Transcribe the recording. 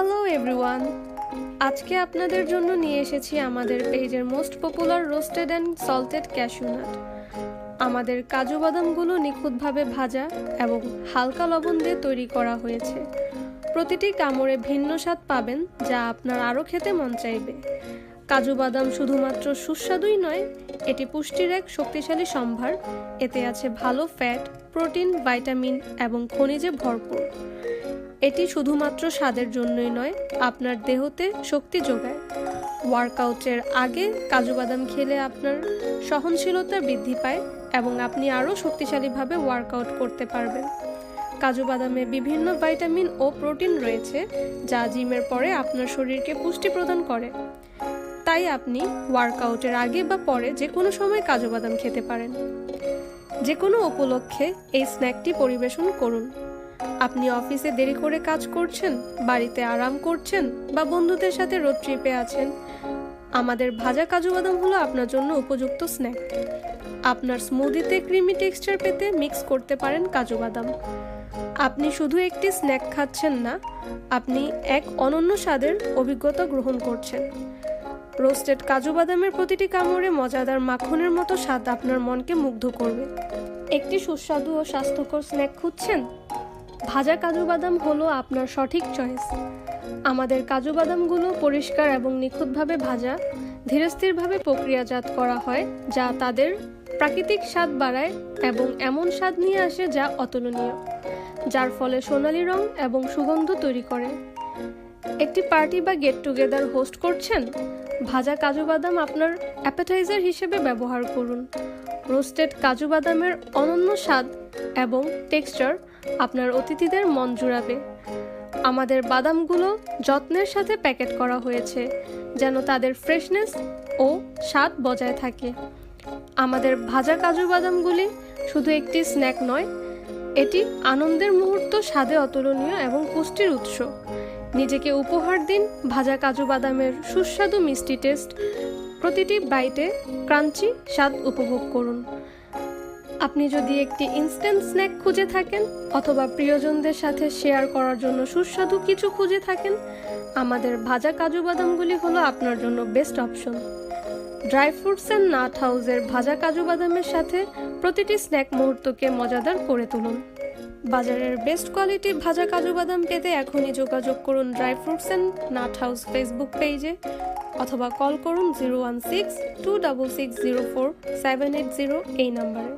Hello everyone, আজকে আপনাদের জন্য নিয়ে এসেছি আমাদের পেজের most popular roasted and salted cashew nut. আমাদের কাজু বাদামগুলো নিখুঁতভাবে ভাজা এবং হালকা লবণ দিয়ে তৈরি করা হয়েছে। প্রতিটি কামড়ে ভিন্ন স্বাদ পাবেন, যা আপনার আরও খেতে মন চাইবে। কাজু বাদাম শুধুমাত্র সুস্বাদুই নয়, এটি পুষ্টির এক শক্তিশালী সম্ভার। এতে আছে ভালো ফ্যাট, প্রোটিন, ভাইটামিন এবং খনিজে ভরপুর। এটি শুধুমাত্র স্বাদের জন্যই নয়, আপনার দেহতে শক্তি যোগায়। ওয়ার্কআউটের আগে কাজু বাদাম খেলে আপনার সহনশীলতা বৃদ্ধি পায় এবং আপনি আরও শক্তিশালীভাবে ওয়ার্কআউট করতে পারবেন। কাজু বাদামে বিভিন্ন ভাইটামিন ও প্রোটিন রয়েছে, যা জিমের পরে আপনার শরীরকে পুষ্টি প্রদান করে। তাই আপনি ওয়ার্কআউটের আগে বা পরে যে কোনো সময় কাজু বাদাম খেতে পারেন। যে কোনো উপলক্ষে এই স্ন্যাকটি পরিবেশন করুন। আপনি অফিসে দেরি করে কাজ করছেন, বাড়িতে আরাম করছেন বা বন্ধুদের সাথে রোড ট্রিপে আছেন, আমাদের ভাজা কাজু বাদাম হলো আপনার জন্য উপযুক্ত স্ন্যাক। আপনার স্মুদিতে ক্রিমি টেক্সচার পেতে মিক্স করতে পারেন কাজু বাদাম। আপনি শুধু একটি স্ন্যাক খাচ্ছেন না, আপনি এক অনন্য স্বাদের অভিজ্ঞতা গ্রহণ করছেন। রোস্টেড কাজু বাদামের প্রতিটি কামড়ে মজাদার মাখনের মতো স্বাদ আপনার মনকে মুগ্ধ করবে। একটি সুস্বাদু ও স্বাস্থ্যকর স্ন্যাক খুঁজছেন? ভাজা কাজু বাদাম হলো আপনার সঠিক চয়েস। আমাদের কাজু বাদামগুলো পরিষ্কার এবং নিখুঁতভাবে ভাজা, ধীরস্থিরভাবে প্রক্রিয়াজাত করা হয়, যা তাদের প্রাকৃতিক স্বাদ বাড়ায় এবং এমন স্বাদ নিয়ে আসে যা অতুলনীয়, যার ফলে সোনালি রং এবং সুগন্ধ তৈরি করে। একটি পার্টি বা গেট টুগেদার হোস্ট করছেন? ভাজা কাজু বাদাম আপনার অ্যাপেটাইজার হিসেবে ব্যবহার করুন। রোস্টেড কাজু বাদামের অনন্য স্বাদ এবং টেক্সচার আপনার অতিথিদের মন জুড়াবে। আমাদের বাদামগুলো যত্নের সাথে প্যাকেট করা হয়েছে যেন তাদের ফ্রেশনেস ও স্বাদ বজায় থাকে। আমাদের ভাজা কাজু বাদামগুলি শুধু একটি স্ন্যাক নয়, এটি আনন্দের মুহূর্ত, স্বাদে অতুলনীয় এবং পুষ্টির উৎস। নিজেকে উপহার দিন ভাজা কাজু বাদামের সুস্বাদু মিষ্টি টেস্ট। প্রতিটি বাইটে ক্রাঞ্চি স্বাদ উপভোগ করুন। আপনি যদি একটি ইনস্ট্যান্ট স্ন্যাক খুঁজে থাকেন অথবা প্রিয়জনদের সাথে শেয়ার করার জন্য সুস্বাদু কিছু খুঁজে থাকেন, আমাদের ভাজা কাজু বাদামগুলি হলো আপনার জন্য best option. Dry fruits and nut হাউসের ভাজা কাজু বাদামের সাথে প্রতিটি স্ন্যাক মুহূর্তকে মজাদার করে তুলুন। বাজারের বেস্ট কোয়ালিটির ভাজা কাজু বাদাম পেতে এখনই যোগাযোগ করুন dry fruits and nut house Facebook পেজে অথবা কল করুন 016-266-04-780 এই নাম্বারে।